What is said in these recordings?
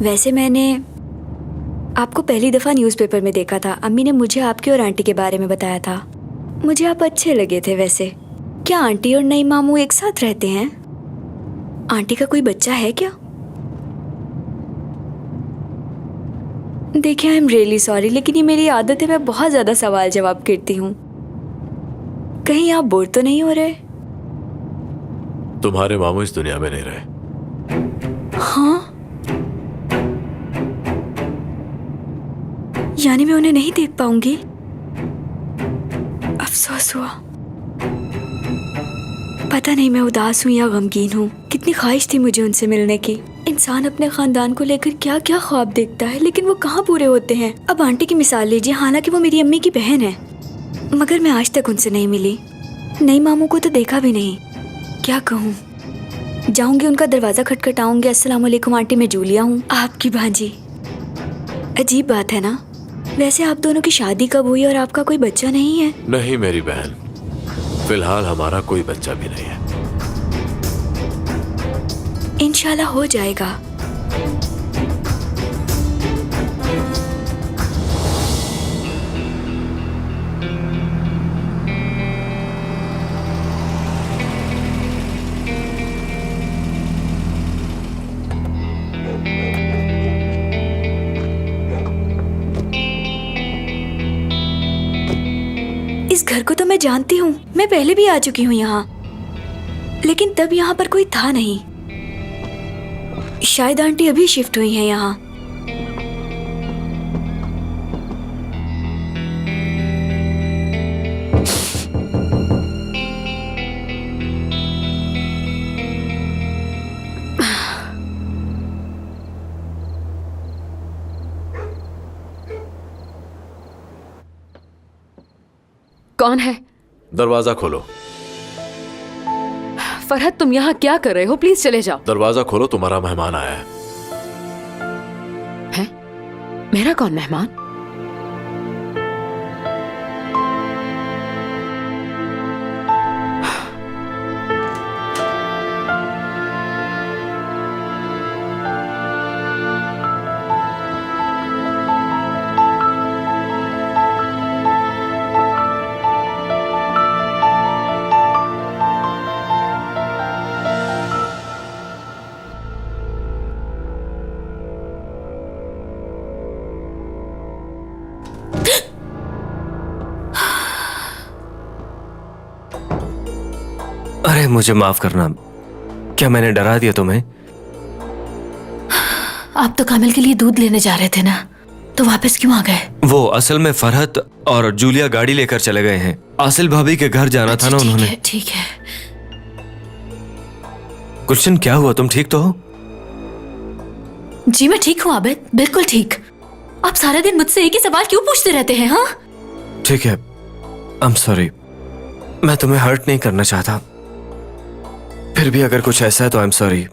वैसे मैंने आपको पहली दफ़ा न्यूज़पेपर में देखा था। अम्मी ने मुझे आपके और आंटी के बारे में बताया था। मुझे आप अच्छे लगे थे। वैसे क्या आंटी और नई मामू एक साथ रहते हैं? आंटी का कोई बच्चा है क्या? देखिए, आई एम रियली सॉरी, लेकिन ये मेरी आदत है, मैं बहुत ज़्यादा सवाल जवाब करती हूँ। कहीं आप बोर तो नहीं हो रहे? तुम्हारे मामू इस दुनिया में नहीं रहे। हाँ? यानी मैं उन्हें नहीं देख पाऊंगी? अफसोस हुआ। पता नहीं मैं उदास हूँ या गमगीन हूँ। कितनी ख्वाहिश थी मुझे उनसे मिलने की। इंसान अपने खानदान को लेकर क्या क्या ख्वाब देखता है, लेकिन वो कहाँ पूरे होते हैं। अब आंटी की मिसाल लीजिए, हालांकि वो मेरी अम्मी की बहन है, मगर मैं आज तक उनसे नहीं मिली। नई मामू को तो देखा भी नहीं। क्या कहूँ? जाऊंगी, उनका दरवाजा खटखटाऊंगी। अस्सलाम वालेकुम आंटी, मैं जूलिया हूँ, आपकी भांजी। अजीब बात है ना? वैसे आप दोनों की शादी कब हुई और आपका कोई बच्चा नहीं है? नहीं मेरी बहन, फिलहाल हमारा कोई बच्चा भी नहीं है। इंशाल्लाह हो जाएगा। इस घर को तो मैं जानती हूँ, मैं पहले भी आ चुकी हूँ यहाँ, लेकिन तब यहाँ पर कोई था नहीं। शायद आंटी अभी शिफ्ट हुई हैं यहाँ। कौन है? दरवाजा खोलो। फरहत, तुम यहाँ क्या कर रहे हो? प्लीज चले जाओ। दरवाजा खोलो, तुम्हारा मेहमान आया है। हैं? मेरा कौन मेहमान? अरे मुझे माफ करना, क्या मैंने डरा दिया तुम्हें? आप तो कामिल के लिए दूध लेने जा रहे थे ना, तो वापस क्यों आ गए? वो असल में फरहत और जूलिया गाड़ी लेकर चले गए हैं। आसिल भाभी के घर जाना था ना उन्होंने। ठीक है। गुलशन, क्या हुआ? तुम ठीक तो हो? जी मैं ठीक हूँ आबिद, बिल्कुल ठीक। आप सारा दिन मुझसे एक ही सवाल क्यों पूछते रहते हैं? हाँ ठीक है, आई एम सॉरी, मैं तुम्हें हर्ट नहीं करना चाहता। फिर भी अगर कुछ ऐसा है तो आई एम सॉरी।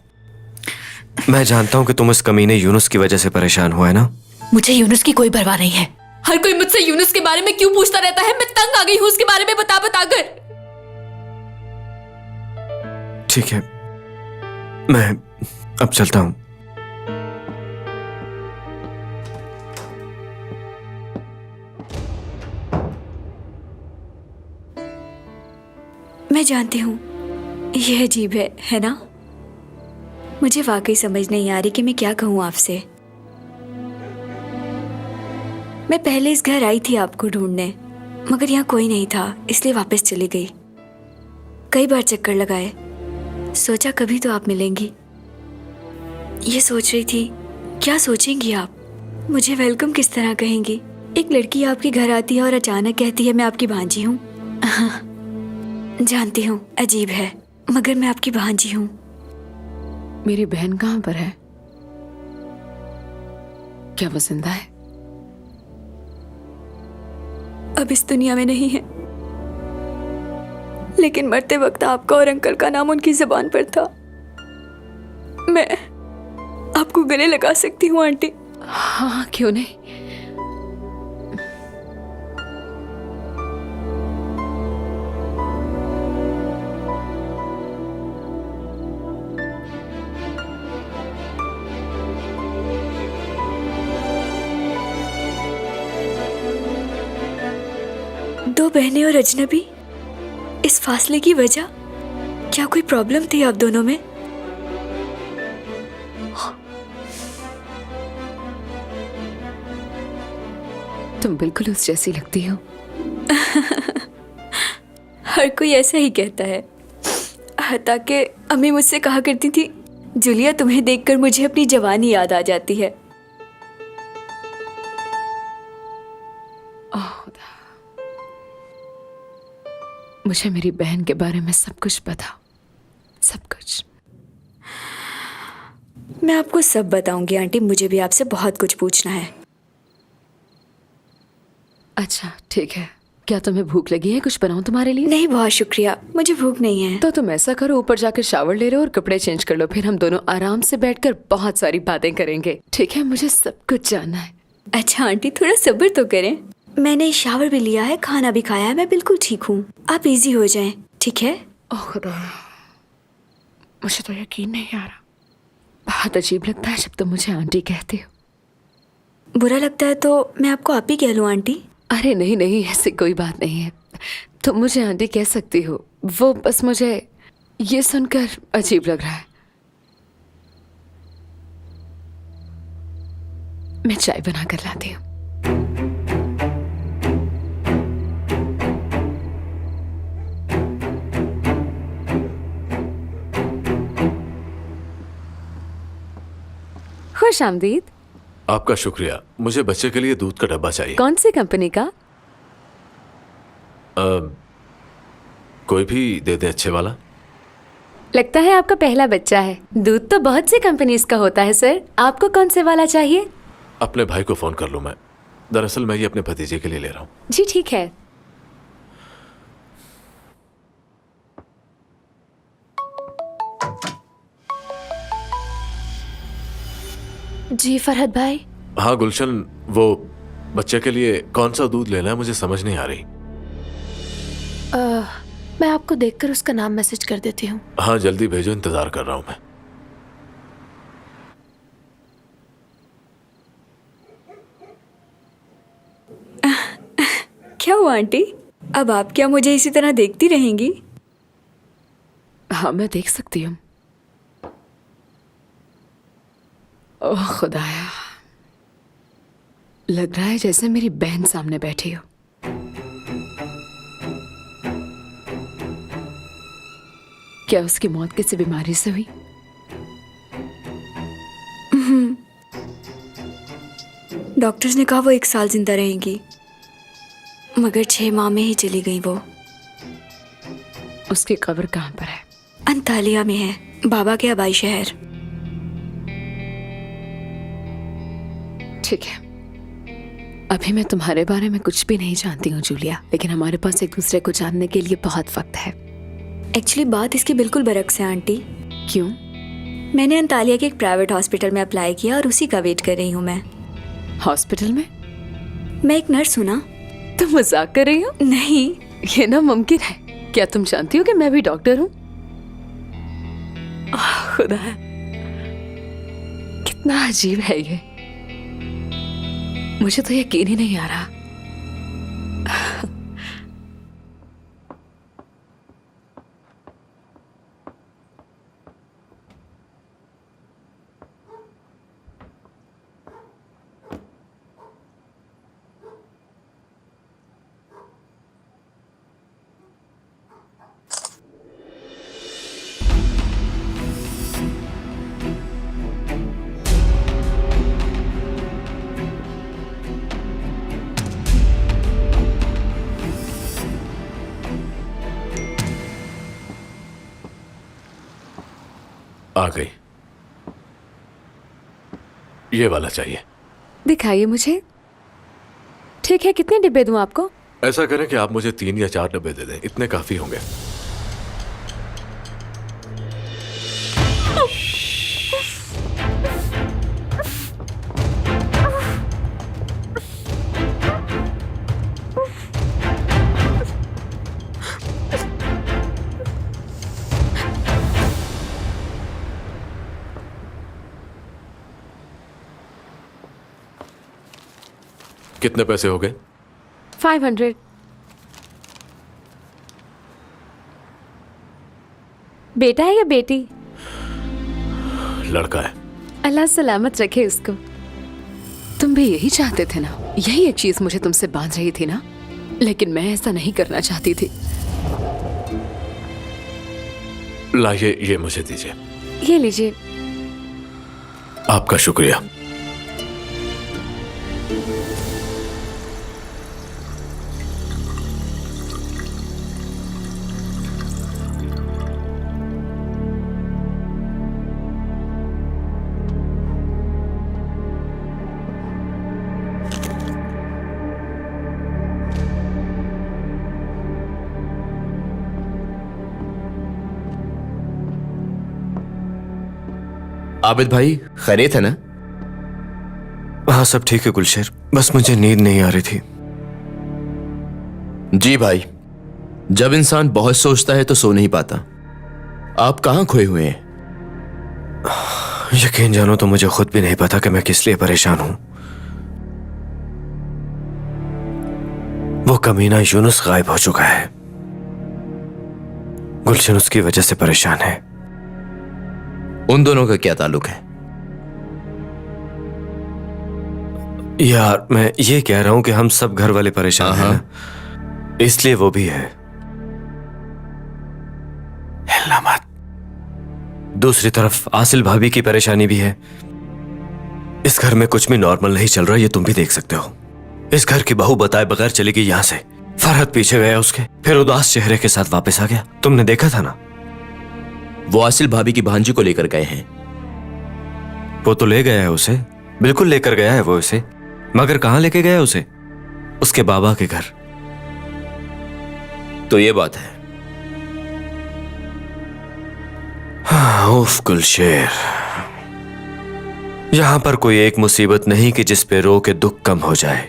मैं जानता हूँ कि तुम उस कमीने यूनुस की वजह से परेशान हुआ है ना। मुझे यूनुस की कोई परवाह नहीं है। हर कोई मुझसे यूनुस के बारे में क्यों पूछता रहता है? मैं तंग आ गई हूँ उसके बारे में बता बता कर। ठीक है, मैं अब चलता हूँ। मैं जानती हूँ यह अजीब है ना? मुझे वाकई समझ नहीं आ रही कि मैं क्या कहूँ आपसे। मैं पहले इस घर आई थी आपको ढूंढने, मगर यहाँ कोई नहीं था, इसलिए वापस चली गई। कई बार चक्कर लगाए, सोचा कभी तो आप मिलेंगी। ये सोच रही थी क्या सोचेंगी आप, मुझे वेलकम किस तरह कहेंगी। एक लड़की आपके घर आती है और अचानक कहती है मैं आपकी भांजी हूँ। जानती हूँ अजीब है, मगर मैं आपकी भांजी हूँ। मेरी बहन कहाँ पर है? क्या वो जिंदा है? अब इस दुनिया में नहीं है, लेकिन मरते वक्त आपका और अंकल का नाम उनकी जुबान पर था। मैं आपको गले लगा सकती हूँ आंटी? हाँ, क्यों नहीं। बहनें और अजनबी, इस फासले की वजह? क्या कोई प्रॉब्लम थी आप दोनों में? तुम बिल्कुल उस जैसी लगती हो। हर कोई ऐसा ही कहता है। हत्ता कि अम्मी मुझसे कहा करती थी, जूलिया तुम्हें देखकर मुझे अपनी जवानी याद आ जाती है। ओह खुदा, मुझे मेरी बहन के बारे में सब कुछ पता, सब कुछ। मैं आपको सब बताऊंगी आंटी, मुझे भी आपसे बहुत कुछ पूछना है। अच्छा ठीक है, क्या तुम्हें भूख लगी है? कुछ बनाऊं तुम्हारे लिए? नहीं बहुत शुक्रिया, मुझे भूख नहीं है। तो तुम ऐसा करो, ऊपर जाकर शावर ले लो और कपड़े चेंज कर लो, फिर हम दोनों आराम से बैठकर बहुत सारी बातें करेंगे। ठीक है, मुझे सब कुछ जानना है। अच्छा आंटी, थोड़ा सब्र तो करें। मैंने शावर भी लिया है, खाना भी खाया है, मैं बिल्कुल ठीक हूँ। आप इजी हो जाएं, ठीक है? ओह खुदा, मुझे तो यकीन नहीं आ रहा। बहुत अजीब लगता है जब तुम मुझे आंटी कहती हो। बुरा लगता है तो मैं आपको आप ही कह लूँ आंटी? अरे नहीं नहीं, ऐसी कोई बात नहीं है, तुम मुझे आंटी कह सकती हो। वो बस मुझे ये सुनकर अजीब लग रहा है। मैं चाय बना कर लाती हूँ। खुश आमदीद। आपका शुक्रिया। मुझे बच्चे के लिए दूध का डब्बा चाहिए। कौन सी कंपनी का? कोई भी दे दे, अच्छे वाला। लगता है आपका पहला बच्चा है। दूध तो बहुत सी कंपनीज का होता है सर, आपको कौन से वाला चाहिए? अपने भाई को फोन कर लूं मैं। दरअसल मैं ये अपने भतीजे के लिए ले रहा हूँ। जी ठीक है। जी फरहद भाई। हाँ गुलशन, वो बच्चे के लिए कौन सा दूध लेना है मुझे समझ नहीं आ रही। मैं आपको देखकर उसका नाम मैसेज कर देती हूँ। हाँ जल्दी भेजो, इंतजार कर रहा हूँ मैं। क्या हुआ आंटी? अब आप क्या मुझे इसी तरह देखती रहेंगी? हाँ मैं देख सकती हूँ। ओह खुदाया, लग रहा है जैसे मेरी बहन सामने बैठी हो। क्या उसकी मौत किसी बीमारी से हुई? डॉक्टर्स ने कहा वो 1 साल जिंदा रहेंगी, मगर 6 माह में ही चली गई वो। उसकी कब्र कहाँ पर है? अंतालिया में है, बाबा के आबाई शहर। ठीक है, अभी मैं तुम्हारे बारे में कुछ भी नहीं जानती हूँ जूलिया, लेकिन हमारे पास एक दूसरे को जानने के लिए बहुत वक्त है। एक्चुअली बात इसकी बिल्कुल बरक्स है आंटी। क्यों? मैंने अंतालिया के एक प्राइवेट हॉस्पिटल में अप्लाई किया और उसी का वेट कर रही हूँ मैं। हॉस्पिटल में? मैं एक नर्स हूँ ना। तुम मजाक कर रही हो? नहीं। ये ना मुमकिन है। क्या तुम जानती हो कि मैं भी डॉक्टर हूँ? खुदा, कितना अजीब है ये, मुझे तो यकीन ही नहीं आ रहा। आ गई। ये वाला चाहिए। दिखाइए मुझे। ठीक है, कितने डिब्बे दूं आपको? ऐसा करें कि आप मुझे 3 या 4 डब्बे दे दें, इतने काफी होंगे। – कितने पैसे हो गए? 500। बेटा है या बेटी? लड़का है। अल्लाह सलामत रखे उसको। तुम भी यही चाहते थे ना? यही एक चीज मुझे तुमसे बांध रही थी ना, लेकिन मैं ऐसा नहीं करना चाहती थी। लाइए, ये मुझे दीजिए। ये लीजिए। आपका शुक्रिया। आबिद भाई, खैरियत है ना? हाँ सब ठीक है गुलशेर, बस मुझे नींद नहीं आ रही थी। जी भाई, जब इंसान बहुत सोचता है तो सो नहीं पाता। आप कहां खोए हुए हैं? यकीन जानो तो मुझे खुद भी नहीं पता कि मैं किस लिए परेशान हूं। वो कमीना यूनुस गायब हो चुका है। गुलशन उसकी वजह से परेशान है। उन दोनों का क्या ताल्लुक है? यार मैं ये कह रहा हूं कि हम सब घर वाले परेशान हैं ना, इसलिए वो भी है। हिलना मत। दूसरी तरफ आसिल भाभी की परेशानी भी है। इस घर में कुछ भी नॉर्मल नहीं चल रहा, ये तुम भी देख सकते हो। इस घर की बहू बताए बगैर चली गई यहां से। फरहत पीछे गया उसके, फिर उदास चेहरे के साथ वापस आ गया। तुमने देखा था ना? वो आसिल भाभी की भांजी को लेकर गए हैं। वो तो ले गया है उसे, बिल्कुल लेकर गया है वो उसे, मगर कहां लेके गया उसे? उसके बाबा के घर। तो ये बात है। हाँ, उफ गुलशेर, यहां पर कोई एक मुसीबत नहीं कि जिस पे रो के दुख कम हो जाए।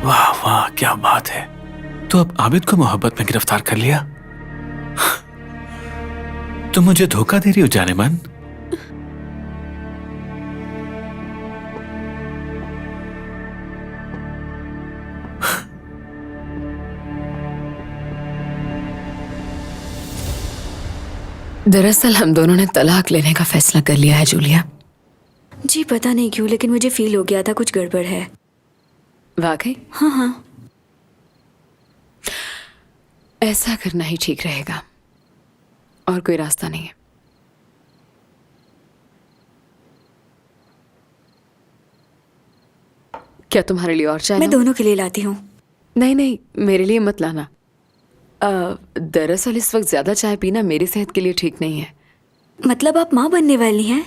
वाह वाह, क्या बात है। तो अब आबिद को मोहब्बत में गिरफ्तार कर लिया। तुम मुझे धोखा दे रही हो जाने मन। दरअसल हम दोनों ने तलाक लेने का फैसला कर लिया है जूलिया। जी पता नहीं क्यों, लेकिन मुझे फील हो गया था कुछ गड़बड़ है। वाकई? हाँ हाँ। ऐसा करना ही ठीक रहेगा, और कोई रास्ता नहीं है। क्या तुम्हारे लिए और चाय मैं लाऊं? दोनों के लिए लाती हूँ। नहीं नहीं, मेरे लिए मत लाना। दरअसल इस वक्त ज्यादा चाय पीना मेरी सेहत के लिए ठीक नहीं है। मतलब आप माँ बनने वाली हैं?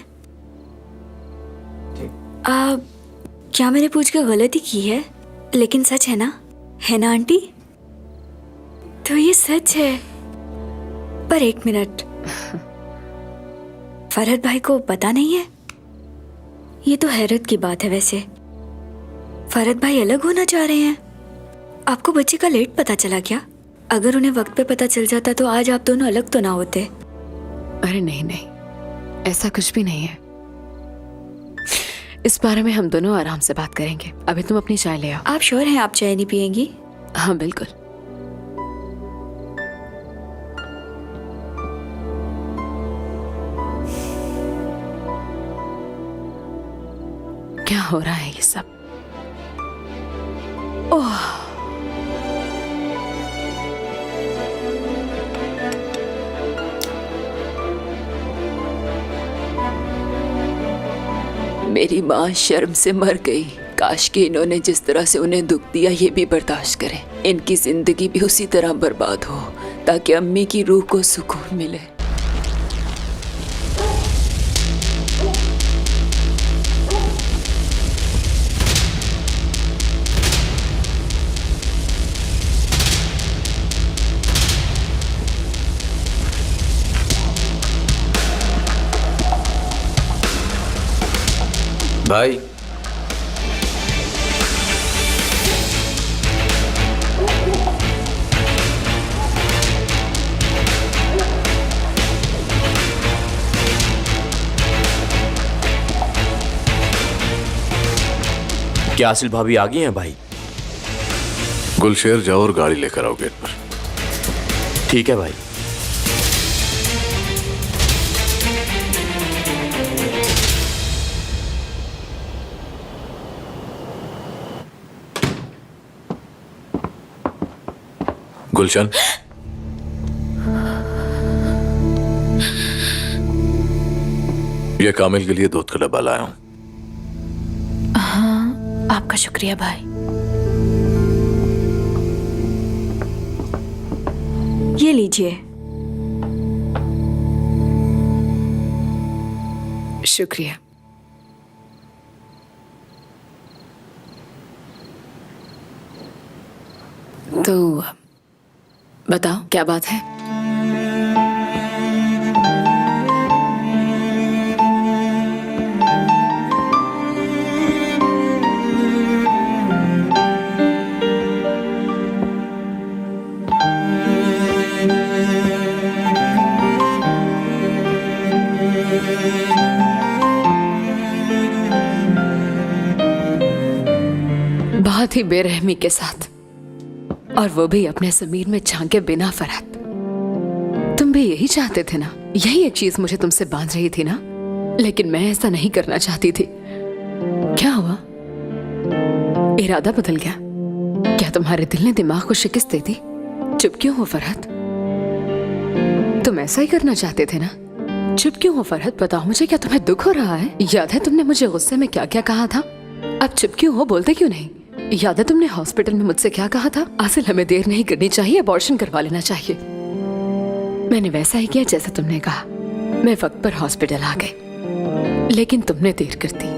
क्या मैंने पूछ के गलती की है? लेकिन सच है ना आंटी? तो ये सच है। पर एक मिनट, फरहत भाई को पता नहीं है? ये तो हैरत की बात है। वैसे फरहत भाई अलग होना चाह रहे हैं। आपको बच्चे का लेट पता चला क्या? अगर उन्हें वक्त पे पता चल जाता तो आज आप दोनों अलग तो ना होते। अरे नहीं नहीं, ऐसा कुछ भी नहीं है। इस बारे में हम दोनों आराम से बात करेंगे। अभी तुम अपनी चाय ले आओ। आप श्योर हैं आप चाय नहीं पिएंगी? हाँ बिल्कुल। क्या हो रहा है ये सब? ओह, मेरी माँ शर्म से मर गई। काश कि इन्होंने जिस तरह से उन्हें दुख दिया ये भी बर्दाश्त करें। इनकी जिंदगी भी उसी तरह बर्बाद हो ताकि अम्मी की रूह को सुकून मिले। भाई, क्या आसिल भाभी आ गई हैं भाई? गुलशेर जाओ और गाड़ी लेकर आओ गेट पर। ठीक है भाई। गुलशन, ये कामिल के लिए दूध का डब्बा लाया हूं। आपका शुक्रिया भाई। ये लीजिए। शुक्रिया। तो बताओ क्या बात है? बहुत ही बेरहमी के साथ, और वो भी अपने जमीर में झांके बिना फरहत। तुम भी यही चाहते थे ना? यही एक चीज मुझे तुमसे बांध रही थी ना, लेकिन मैं ऐसा नहीं करना चाहती थी। क्या हुआ? इरादा बदल गया? क्या तुम्हारे दिल ने दिमाग को शिकस्त दे दी? चुप क्यों हो फरहत? तुम ऐसा ही करना चाहते थे ना? चुप क्यों हो फरहत? बताओ मुझे, क्या तुम्हें दुख हो रहा है? याद है तुमने मुझे गुस्से में क्या क्या कहा था? अब चुप क्यों हो? बोलते क्यों नहीं? याद है तुमने हॉस्पिटल में मुझसे क्या कहा था? आसिल, हमें देर नहीं करनी चाहिए, अबॉर्शन करवा लेना चाहिए। मैंने वैसा ही किया जैसा तुमने कहा। मैं वक्त पर हॉस्पिटल आ गई, लेकिन तुमने देर कर दी।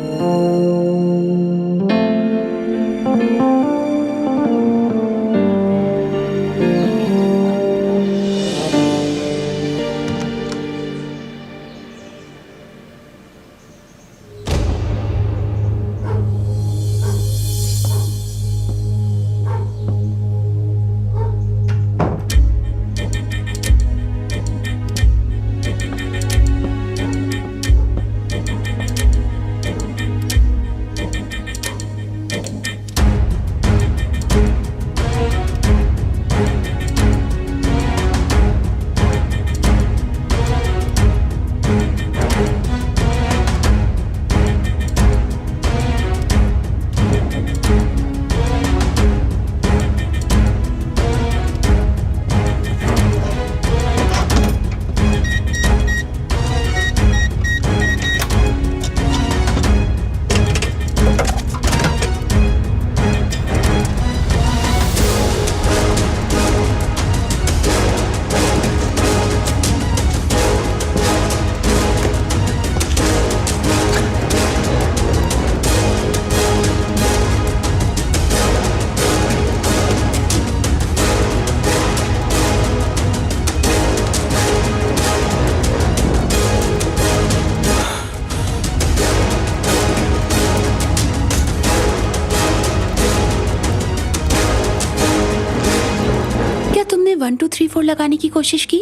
तुमने 1 2 3 4 लगाने की कोशिश की?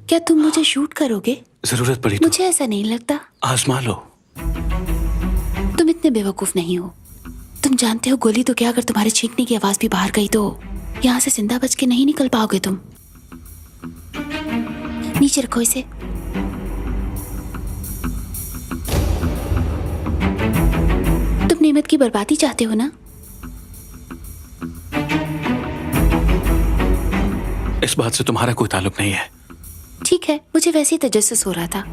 क्या तुम मुझे शूट करोगे? जरूरत पड़ी तो मुझे ऐसा नहीं लगता। आजमा लो। तुम इतने बेवकूफ नहीं हो। तुम जानते हो गोली तो क्या, अगर तुम्हारे छींकने की आवाज भी बाहर गई तो यहाँ से जिंदा बच के नहीं निकल पाओगे तुम। नीचे रखो इसे। तुम नेमत की बर्बादी चाहते हो ना? इस बात से तुम्हारा कोई ताल्लुक नहीं है। ठीक है, मुझे वैसे ही तजस्सुस हो रहा था।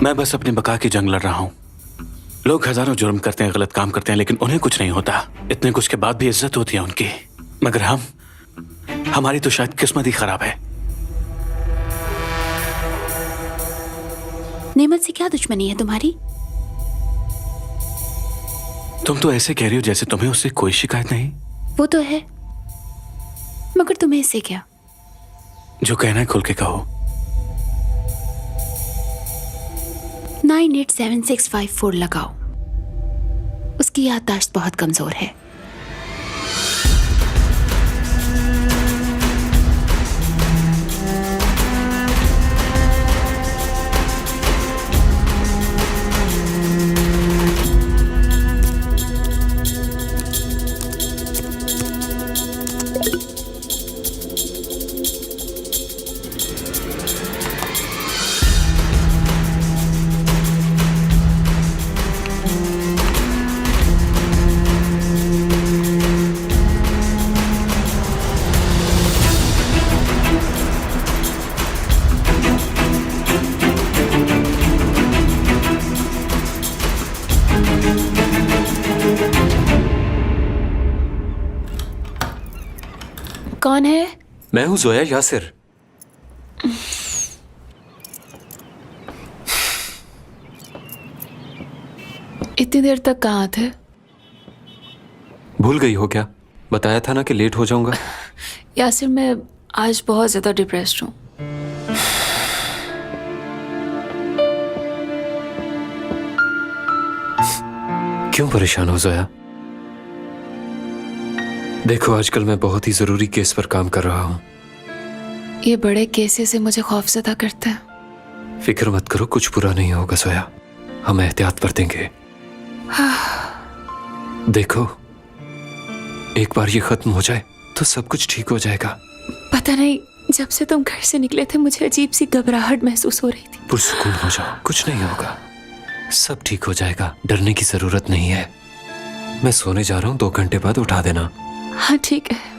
मैं बस अपनी बका की जंग लड़ रहा हूं। लोग हजारों जुर्म करते हैं, गलत काम करते हैं, लेकिन उन्हें कुछ नहीं होता। इतने कुछ के बाद भी इज्जत होती है उनकी। मगर हमारी तो शायद किस्मत ही खराब है। नेमत से क्या दुश्मनी है तुम्हारी? तुम तो ऐसे कह रही हो जैसे तुम्हें उससे कोई शिकायत नहीं। वो तो है, मगर तुम्हें इससे क्या? जो कहना है खुल के कहो। 987654 लगाओ। उसकी याददाश्त बहुत कमजोर है। कौन है? मैं हूँ जोया यासिर। इतनी देर तक कहाँ थे? भूल गई हो क्या? बताया था ना कि लेट हो जाऊंगा। यासिर, मैं आज बहुत ज्यादा डिप्रेस्ड हूँ। क्यों परेशान हो जोया? देखो, आजकल मैं बहुत ही जरूरी केस पर काम कर रहा हूँ। ये बड़े केसेस से मुझे खौफजदा करते हैं। फिक्र मत करो, कुछ बुरा नहीं होगा जोया। हम एहतियात बरतेंगे। देखो, एक बार ये खत्म हो जाए तो सब कुछ ठीक हो जाएगा। पता नहीं, जब से तुम घर से निकले थे मुझे अजीब सी घबराहट महसूस हो रही थी। पुरसुकून हो जाओ, कुछ नहीं होगा, सब ठीक हो जाएगा। डरने की जरूरत नहीं है। मैं सोने जा रहा हूँ, 2 घंटे बाद उठा देना। हाँ ठीक है।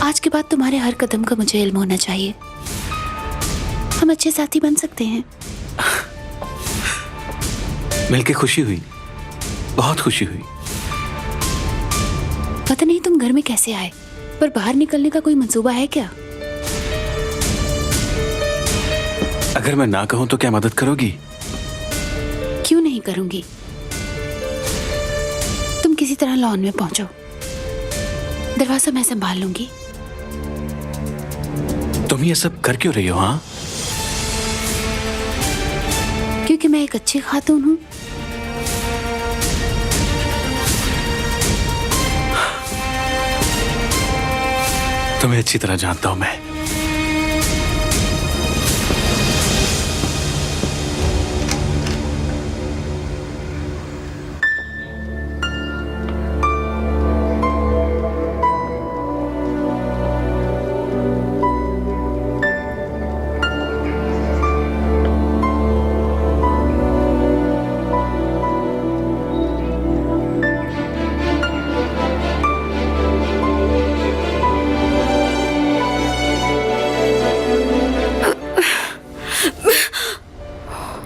आज के बाद तुम्हारे हर कदम का मुझे इल्म होना चाहिए। हम अच्छे साथी बन सकते हैं। मिलके खुशी हुई, बहुत खुशी हुई। पता नहीं तुम घर में कैसे आए, पर बाहर निकलने का कोई मंसूबा है क्या? अगर मैं ना कहूं तो क्या मदद करोगी? क्यों नहीं करूंगी। तुम किसी तरह लॉन में पहुंचो, दरवाजा मैं संभाल लूंगी। तुम ये सब कर क्यों रही हो? हाँ, क्योंकि मैं एक अच्छी खातून हूं। तुम्हें अच्छी तरह जानता हूं मैं।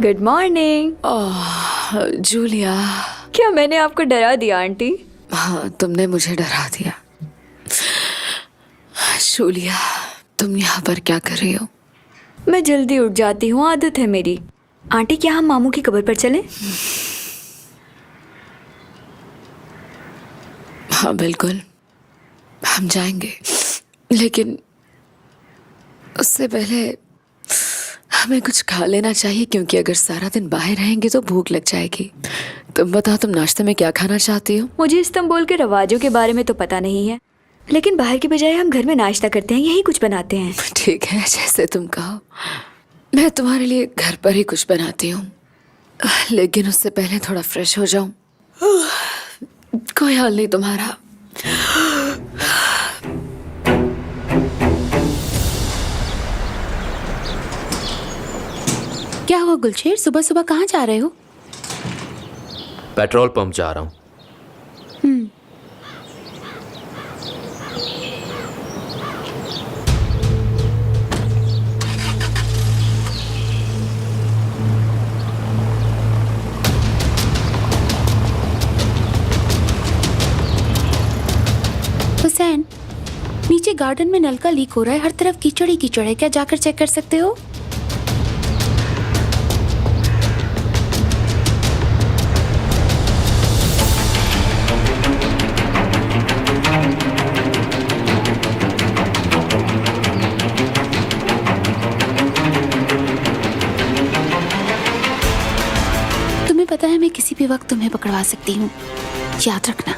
Good morning. जूलिया, क्या मैंने आपको डरा दिया आंटी? हाँ, तुमने मुझे डरा दिया। जूलिया, तुम यहाँ पर क्या कर रही हो? मैं जल्दी उठ जाती हूँ, आदत है मेरी। आंटी, क्या हम मामू की कब्र पर चलें? हाँ बिल्कुल, हम जाएंगे, लेकिन उससे पहले हमें कुछ खा लेना चाहिए, क्योंकि अगर सारा दिन बाहर रहेंगे तो भूख लग जाएगी। तुम बताओ, तुम नाश्ते में क्या खाना चाहती हो? मुझे इस्तांबुल के रवाजों के बारे में तो पता नहीं है, लेकिन बाहर की बजाय हम घर में नाश्ता करते हैं, यही कुछ बनाते हैं। ठीक है, जैसे तुम कहो। मैं तुम्हारे लिए घर पर ही कुछ बनाती हूँ, लेकिन उससे पहले थोड़ा फ्रेश हो जाऊं। कोई हाल नहीं तुम्हारा। क्या हुआ गुलशेर, सुबह सुबह कहाँ जा रहे हो? पेट्रोल पंप जा रहा हूं। हुसैन, नीचे गार्डन में नल का लीक हो रहा है, हर तरफ कीचड़ ही कीचड़ है। क्या जाकर चेक कर सकते हो? तुम्हें पता है मैं किसी भी वक्त तुम्हें पकड़वा सकती हूँ, याद रखना।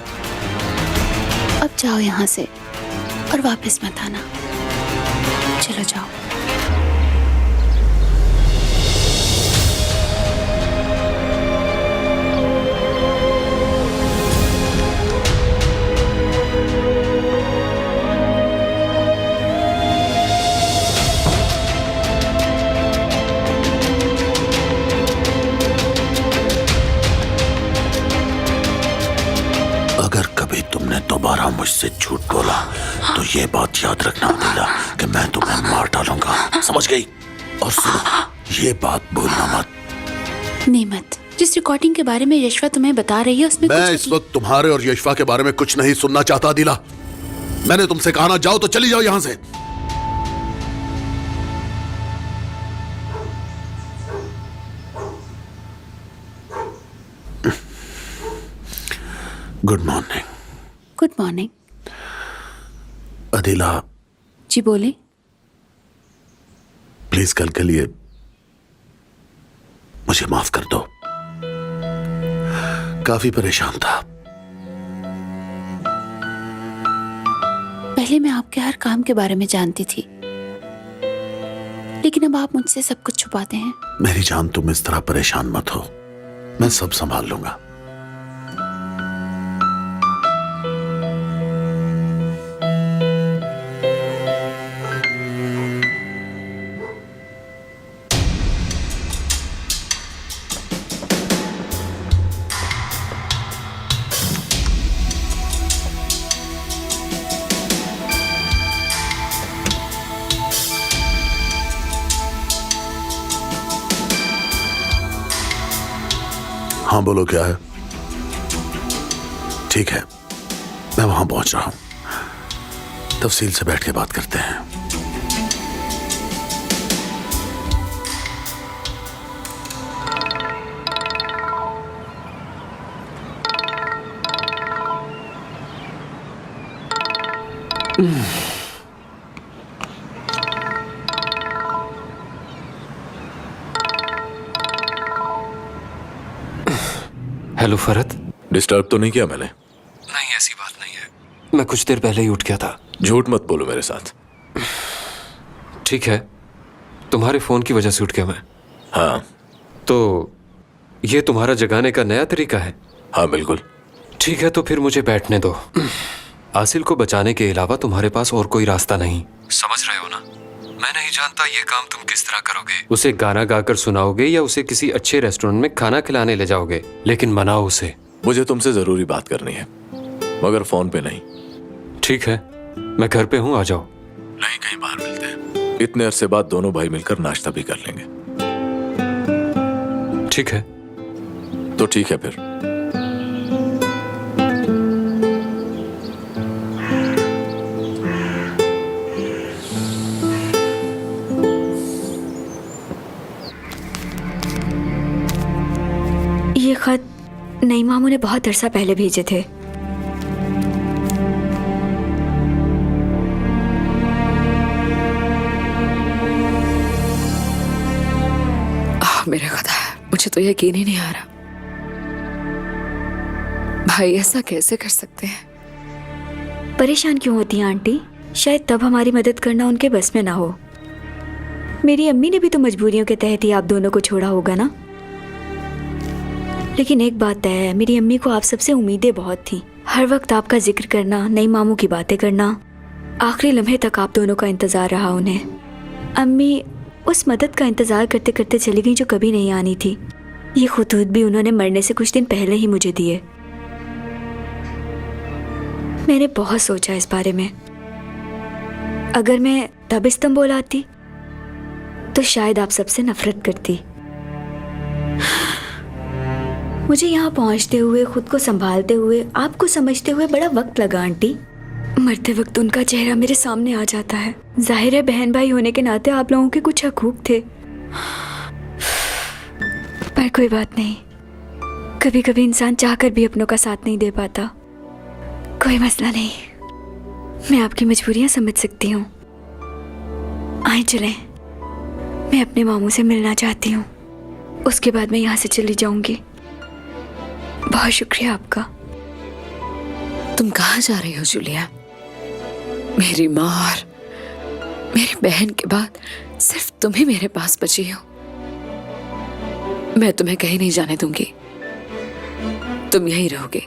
अब जाओ यहाँ से और वापस मत आना। चलो जाओ। अगर कभी तुमने दोबारा मुझसे झूठ बोला तो ये बात याद रखना अदिला कि मैं तुम्हें मार डालूंगा, समझ गई? और सुनो, ये बात भूलना मत। नेमत, जिस रिकॉर्डिंग के बारे में यशवा तुम्हें बता रही है उसमें मैं कुछ इस वक्त तुम्हारे और यशवा के बारे में कुछ नहीं सुनना चाहता अदिला। मैंने तुमसे कहा ना जाओ तो चली जाओ यहां से। Good morning. Good morning. Adila, ji बोले। प्लीज कल के लिए मुझे माफ कर दो। काफी परेशान था। पहले मैं आपके हर काम के बारे में जानती थी, लेकिन अब आप मुझसे सब कुछ छुपाते हैं। मेरी जान, तुम इस तरह परेशान मत हो, मैं सब संभाल लूंगा। हाँ बोलो, क्या है? ठीक है, मैं वहां पहुंच रहा हूं। तफसील से बैठ के बात करते हैं। हेलो फरहत। डिस्टर्ब तो नहीं किया मैंने? नहीं, ऐसी बात नहीं है, मैं कुछ देर पहले ही उठ गया था। झूठ मत बोलो मेरे साथ। ठीक है, तुम्हारे फोन की वजह से उठ गया मैं। हाँ। तो ये तुम्हारा जगाने का नया तरीका है? हाँ बिल्कुल। ठीक है, तो फिर मुझे बैठने दो। आसिल को बचाने के अलावा तुम्हारे पास और कोई रास्ता नहीं, समझ रहे हो ना? मैं नहीं जानता ये काम तुम किस तरह करोगे। उसे गाना गाकर सुनाओगे या उसे किसी अच्छे रेस्टोरेंट में खाना खिलाने ले जाओगे, लेकिन मनाओ उसे। मुझे तुमसे जरूरी बात करनी है, मगर फोन पे नहीं। ठीक है, मैं घर पे हूँ, आ जाओ। नहीं, कहीं बाहर मिलते हैं। इतने अरसे बाद दोनों भाई मिलकर नाश्ता भी कर लेंगे। ठीक है। तो ठीक है फिर। ये खत नई मामू ने बहुत अरसा पहले भेजे थे। मेरा खुदा, मुझे तो यकीन ही नहीं आ रहा। भाई ऐसा कैसे कर सकते हैं? परेशान क्यों होती हैं आंटी? शायद तब हमारी मदद करना उनके बस में ना हो। मेरी अम्मी ने भी तो मजबूरियों के तहत ही आप दोनों को छोड़ा होगा ना। लेकिन एक बात तय है, मेरी अम्मी को आप सबसे उम्मीदें बहुत थी। हर वक्त आपका जिक्र करना, नई मामू की बातें करना, आखिरी लम्हे तक आप दोनों का इंतजार रहा उन्हें। अम्मी उस मदद का इंतजार करते करते चली गई जो कभी नहीं आनी थी। ये खुतूत भी उन्होंने मरने से कुछ दिन पहले ही मुझे दिए। मैंने बहुत सोचा इस बारे में। अगर मैं तब इस्तांबुल आती तो शायद आप सबसे नफरत करती। मुझे यहाँ पहुँचते हुए, खुद को संभालते हुए, आपको समझते हुए बड़ा वक्त लगा आंटी। मरते वक्त उनका चेहरा मेरे सामने आ जाता है। जाहिर है बहन भाई होने के नाते आप लोगों के कुछ हकूक थे, पर कोई बात नहीं। कभी कभी इंसान चाहकर भी अपनों का साथ नहीं दे पाता। कोई मसला नहीं, मैं आपकी मजबूरियां समझ सकती हूँ। आए चलें, मैं अपने मामू से मिलना चाहती हूँ। उसके बाद मैं यहाँ से चली जाऊंगी। बहुत शुक्रिया आपका। तुम कहाँ जा रही हो जूलिया? मेरी माँ और मेरी बहन के बाद सिर्फ तुम ही मेरे पास बची हो। मैं तुम्हें कहीं नहीं जाने दूंगी, तुम यहीं रहोगे।